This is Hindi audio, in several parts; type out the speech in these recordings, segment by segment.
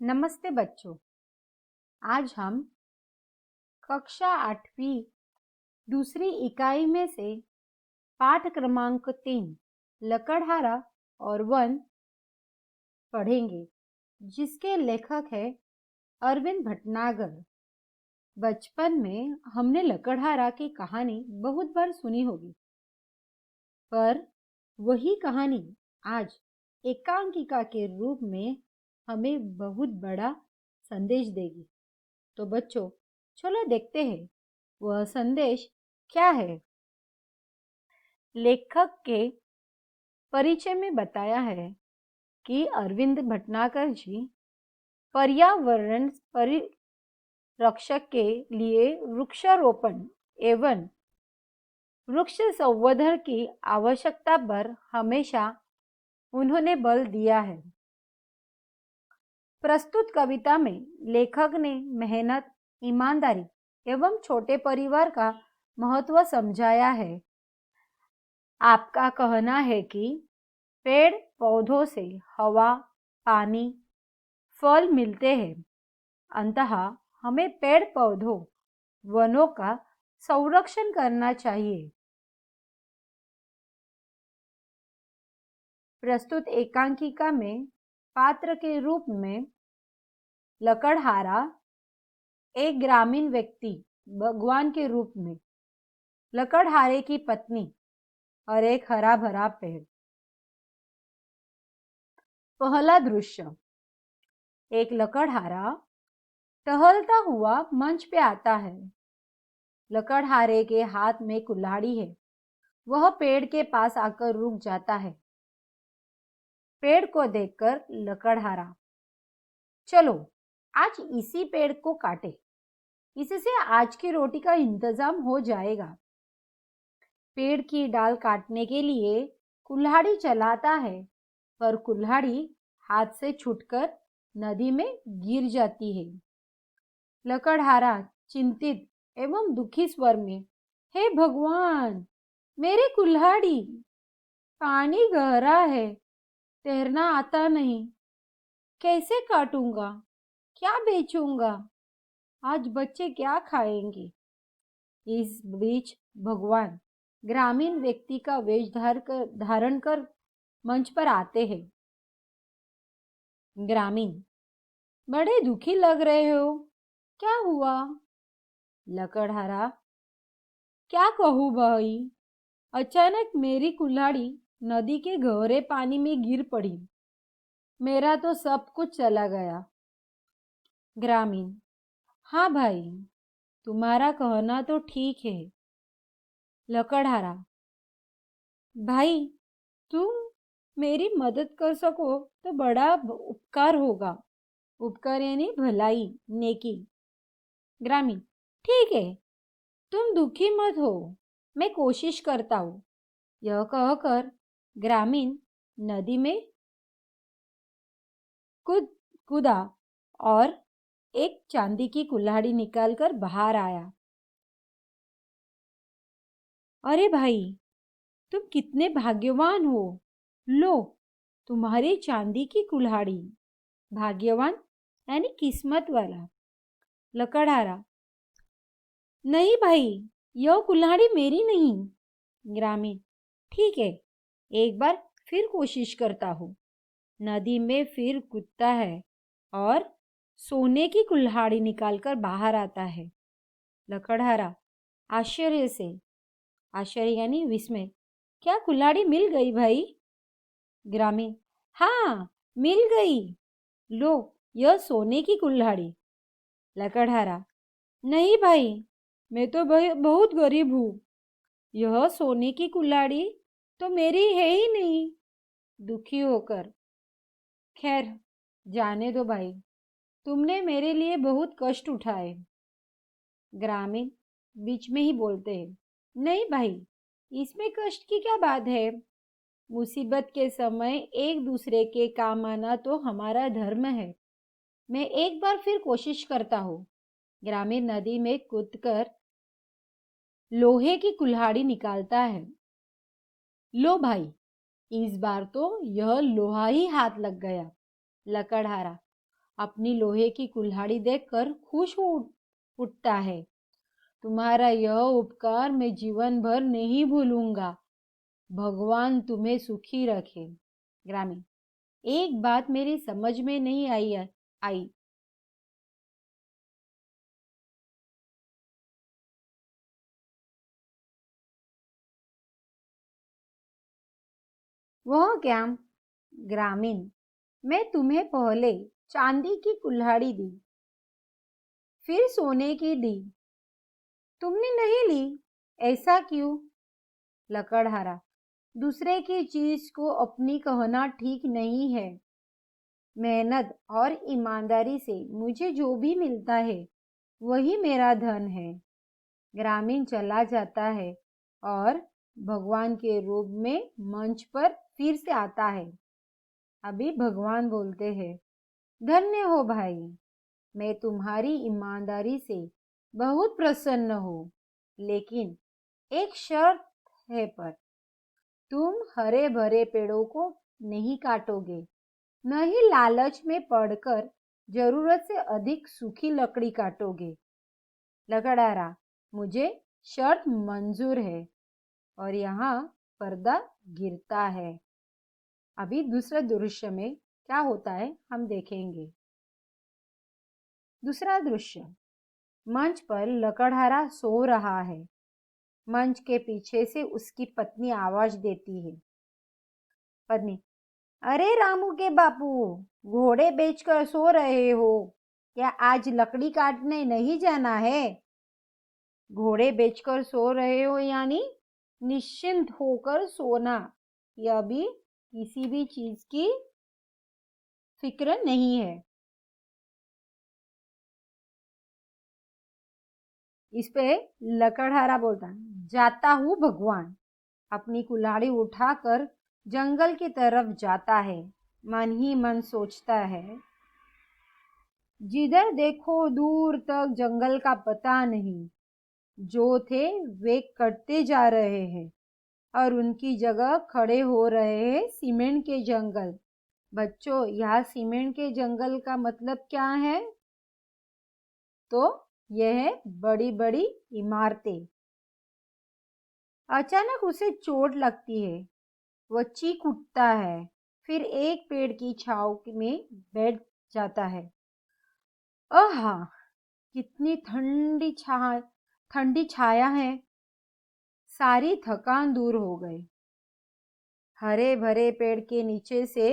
नमस्ते बच्चों। आज हम कक्षा 8वीं दूसरी इकाई में से पाठ क्रमांक 3 लकड़हारा और वन पढ़ेंगे, जिसके लेखक है अरविंद भटनागर। बचपन में हमने लकड़हारा की कहानी बहुत बार सुनी होगी, पर वही कहानी आज एकांकिका के रूप में हमें बहुत बड़ा संदेश देगी। तो बच्चों, चलो देखते हैं वह संदेश क्या है। लेखक के परिचय में बताया है कि अरविंद भटनागर जी पर्यावरण परिरक्षक के लिए वृक्षारोपण एवं वृक्ष संवर्धन की आवश्यकता पर हमेशा उन्होंने बल दिया है। प्रस्तुत कविता में लेखक ने मेहनत, ईमानदारी एवं छोटे परिवार का महत्व समझाया है। आपका कहना है कि पेड़ पौधों से हवा, पानी, फल मिलते हैं। अंततः हमें पेड़ पौधों, वनों का संरक्षण करना चाहिए। प्रस्तुत एकांकिका में पात्र के रूप में लकड़हारा एक ग्रामीण व्यक्ति भगवान के रूप में, लकड़हारे की पत्नी और एक हरा भरा पेड़। पहला दृश्य, एक लकड़हारा टहलता हुआ मंच पे आता है। लकड़हारे के हाथ में कुल्हाड़ी है। वह पेड़ के पास आकर रुक जाता है। पेड़ को देखकर लकड़हारा, चलो आज इसी पेड़ को काटे, इससे आज की रोटी का इंतजाम हो जाएगा। पेड़ की डाल काटने के लिए कुल्हाड़ी चलाता है, पर कुल्हाड़ी हाथ से छूटकर नदी में गिर जाती है। लकड़हारा चिंतित एवं दुखी स्वर में, हे भगवान, मेरी कुल्हाड़ी! पानी गहरा है, तैरना आता नहीं, कैसे काटूंगा, क्या बेचूंगा, आज बच्चे क्या खाएंगे। इस बीच भगवान ग्रामीण व्यक्ति का वेश धारण कर मंच पर आते हैं। ग्रामीण, बड़े दुखी लग रहे हो, क्या हुआ? लकड़हारा, क्या कहूँ भाई, अचानक मेरी कुल्हाड़ी नदी के गहरे पानी में गिर पड़ी, मेरा तो सब कुछ चला गया। ग्रामीण, हाँ भाई, तुम्हारा कहना तो ठीक है। लकड़हारा, भाई तुम मेरी मदद कर सको तो बड़ा उपकार होगा। उपकार यानी भलाई, नेकी। ग्रामीण, ठीक है, तुम दुखी मत हो, मैं कोशिश करता हूँ। यह कहकर ग्रामीण नदी में कूदा और एक चांदी की कुल्हाड़ी निकालकर बाहर आया। अरे भाई, तुम कितने भाग्यवान हो, लो तुम्हारी चांदी की कुल्हाड़ी। भाग्यवान यानी किस्मत वाला। लकड़हारा, नहीं भाई, यह कुल्हाड़ी मेरी नहीं। ग्रामीण, ठीक है, एक बार फिर कोशिश करता हूँ। नदी में फिर कूदता है और सोने की कुल्हाड़ी निकालकर बाहर आता है। लकड़हारा आश्चर्य से, आश्चर्य यानी विस्मय, क्या कुल्हाड़ी मिल गई भाई? ग्रामीण, हाँ मिल गई, लो यह सोने की कुल्हाड़ी। लकड़हारा, नहीं भाई, मैं तो बहुत गरीब हूँ, यह सोने की कुल्हाड़ी तो मेरी है ही नहीं। दुखी होकर, खैर जाने दो भाई, तुमने मेरे लिए बहुत कष्ट उठाए। ग्रामीण बीच में ही बोलते हैं, नहीं भाई, इसमें कष्ट की क्या बात है, मुसीबत के समय एक दूसरे के काम आना तो हमारा धर्म है। मैं एक बार फिर कोशिश करता हूँ। ग्रामीण नदी में कूदकर लोहे की कुल्हाड़ी निकालता है। लो भाई, इस बार तो यह लोहा ही हाथ लग गया। लकड़हारा, अपनी लोहे की कुल्हाड़ी देखकर खुश उठता है। तुम्हारा यह उपकार मैं जीवन भर नहीं भूलूंगा। भगवान तुम्हें सुखी रखे। ग्रामीण, एक बात मेरी समझ में नहीं आई। वह क्या? ग्रामीण, मैं तुम्हें पहले चांदी की कुल्हाड़ी दी, फिर सोने की दी, तुमने नहीं ली, ऐसा क्यों? लकड़हारा, दूसरे की चीज को अपनी कहना ठीक नहीं है। मेहनत और ईमानदारी से मुझे जो भी मिलता है वही मेरा धन है। ग्रामीण चला जाता है और भगवान के रूप में मंच पर फिर से आता है। अभी भगवान बोलते हैं, धन्य हो भाई, मैं तुम्हारी ईमानदारी से बहुत प्रसन्न हूँ, लेकिन एक शर्त है पर तुम हरे भरे पेड़ों को नहीं काटोगे, न ही लालच में पड़कर जरूरत से अधिक सूखी लकड़ी काटोगे। लकड़हारा, मुझे शर्त मंजूर है। और यहाँ पर्दा गिरता है। अभी दूसरे दृश्य में क्या होता है हम देखेंगे। दूसरा दृश्य, मंच पर लकड़हारा सो रहा है। मंच के पीछे से उसकी पत्नी आवाज देती है। पत्नी, अरे रामू के बापू, घोड़े बेचकर सो रहे हो क्या? आज लकड़ी काटने नहीं जाना है? घोड़े बेचकर सो रहे हो यानी निश्चिंत होकर सोना, यह भी किसी भी चीज की फिक्र नहीं है। इस पे लकड़हारा बोलता, जाता हूँ भगवान। अपनी कुल्हाड़ी उठाकर जंगल की तरफ जाता है। मन ही मन सोचता है, जिधर देखो दूर तक जंगल का पता नहीं। जो थे वे कटते जा रहे हैं और उनकी जगह खड़े हो रहे हैं सीमेंट के जंगल। बच्चों, यह सीमेंट के जंगल का मतलब क्या है? तो यह है बड़ी बड़ी इमारतें। अचानक उसे चोट लगती है। वह चीख उठता है, फिर एक पेड़ की छांव में बैठ जाता है। आहा, कितनी ठंडी छाया है। सारी थकान दूर हो गई। हरे भरे पेड़ के नीचे से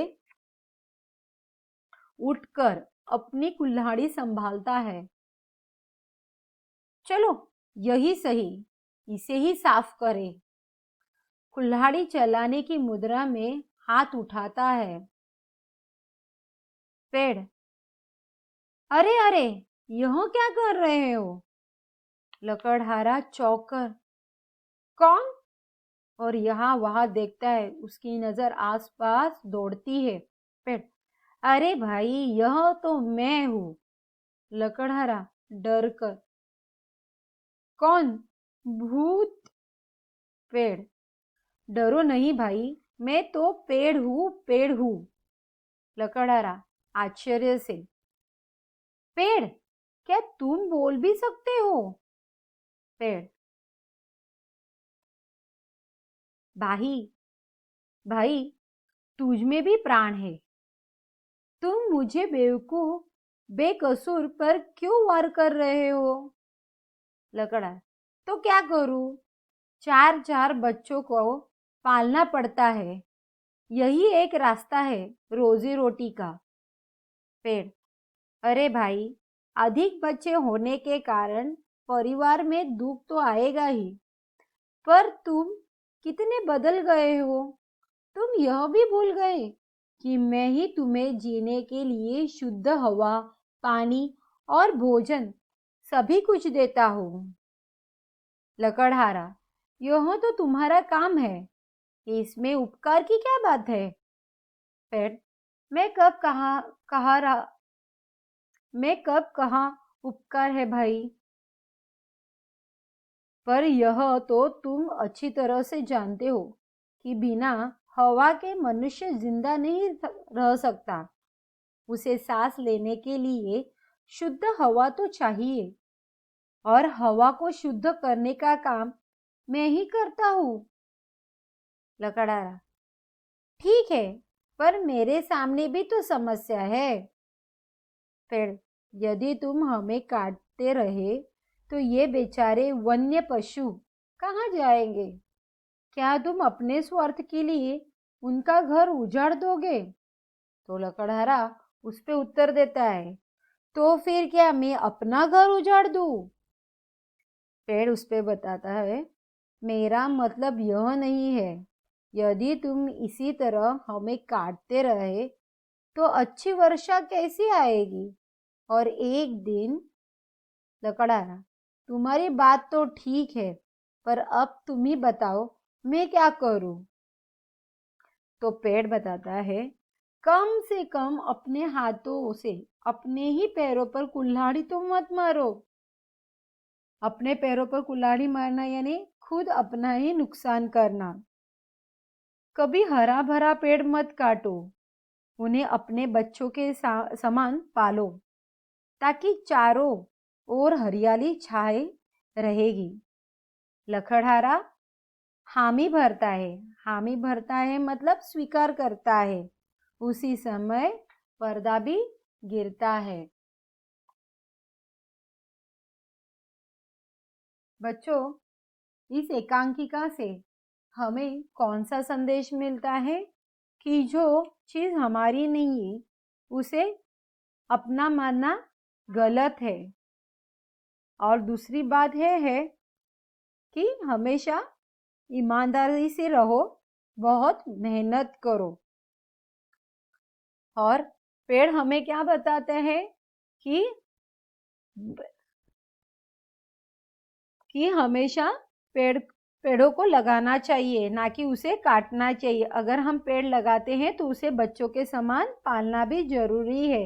उठकर अपनी कुल्हाड़ी संभालता है। चलो, यही सही, इसे ही साफ करें। कुल्हाड़ी चलाने की मुद्रा में हाथ उठाता है। पेड़, अरे अरे, यह क्या कर रहे हो? लकड़हारा चौंककर, कौन? और यहाँ वहां देखता है। उसकी नजर आसपास दौड़ती है। पेड़, अरे भाई, यह तो मैं हूँ। लकड़हारा डर कर, कौन? भूत? पेड़, डरो नहीं भाई, मैं तो पेड़ हूँ, पेड़ हूँ। लकड़हारा आश्चर्य से, पेड़, क्या तुम बोल भी सकते हो? पेड़, भाई भाई, तुझ में भी प्राण है। तुम मुझे बेवकूफ बेकसूर पर क्यों वार कर रहे हो? लकड़ा, तो क्या करूं? चार चार बच्चों को पालना पड़ता है, यही एक रास्ता है रोजी रोटी का। पेड़, अरे भाई, अधिक बच्चे होने के कारण परिवार में दुख तो आएगा ही, पर तुम कितने बदल गए हो। तुम यह भी भूल गए कि मैं ही तुम्हें जीने के लिए शुद्ध हवा, पानी और भोजन सभी कुछ देता हूँ। लकड़हारा, यह तो तुम्हारा काम है, इसमें उपकार की क्या बात है? पेड़, मैं कब कहा रहा मैं कब कहाँ उपकार है भाई? पर यह तो तुम अच्छी तरह से जानते हो कि बिना हवा के मनुष्य जिंदा नहीं रह सकता। उसे सांस लेने के लिए शुद्ध हवा तो चाहिए, और हवा को शुद्ध करने का काम मैं ही करता हूँ। लकड़हारा: ठीक है, पर मेरे सामने भी तो समस्या है। पेड़: यदि तुम हमें काटते रहे तो ये बेचारे वन्य पशु कहाँ जाएंगे? क्या तुम अपने स्वार्थ के लिए उनका घर उजाड़ दोगे? तो लकड़हारा उस पे उत्तर देता है, तो फिर क्या मैं अपना घर उजाड़ दूं? पेड़ उस पे बताता है, मेरा मतलब यह नहीं है। यदि तुम इसी तरह हमें काटते रहे तो अच्छी वर्षा कैसी आएगी? और एक दिन लकड़हारा: तुम्हारी बात तो ठीक है, पर अब तुम ही बताओ मैं क्या करूं? तो पेड़ बताता है, कम से कम अपने हाथों से अपने ही पैरों पर कुल्हाड़ी तो मत मारो। अपने पैरों पर कुल्हाड़ी मारना यानी खुद अपना ही नुकसान करना। कभी हरा भरा पेड़ मत काटो, उन्हें अपने बच्चों के समान पालो, ताकि चारों ओर हरियाली छाए रहेगी। लकड़हारा हामी भरता है। हामी भरता है मतलब स्वीकार करता है। उसी समय पर्दा भी गिरता है। बच्चों, इस एकांकिका से हमें कौन सा संदेश मिलता है कि जो चीज हमारी नहीं है उसे अपना मानना गलत है। और दूसरी बात है कि हमेशा ईमानदारी से रहो, बहुत मेहनत करो। और पेड़ हमें क्या बताते हैं कि हमेशा पेड़ों को लगाना चाहिए, ना कि उसे काटना चाहिए। अगर हम पेड़ लगाते हैं तो उसे बच्चों के समान पालना भी जरूरी है।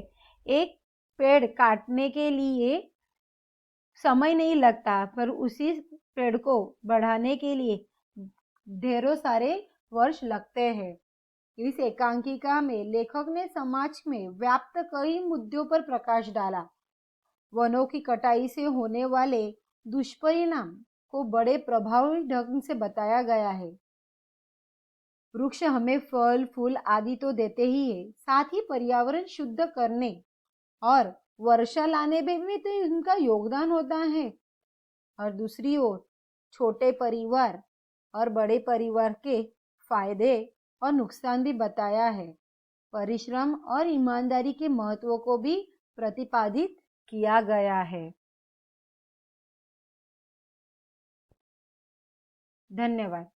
एक पेड़ काटने के लिए समय नहीं लगता, पर उसी पेड़ को बढ़ाने के लिए ढेरों सारे वर्ष लगते हैं। इस एकांकिका में लेखक ने समाज में व्याप्त कई मुद्दों पर प्रकाश डाला। वनों की कटाई से होने वाले दुष्परिणाम को बड़े प्रभावी ढंग से बताया गया है। वृक्ष हमें फल फूल आदि तो देते ही है, साथ ही पर्यावरण शुद्ध करने और वर्षा लाने में भी तो इनका योगदान होता है। और दूसरी ओर छोटे परिवार और बड़े परिवार के फायदे और नुकसान भी बताया है। परिश्रम और ईमानदारी के महत्व को भी प्रतिपादित किया गया है। धन्यवाद।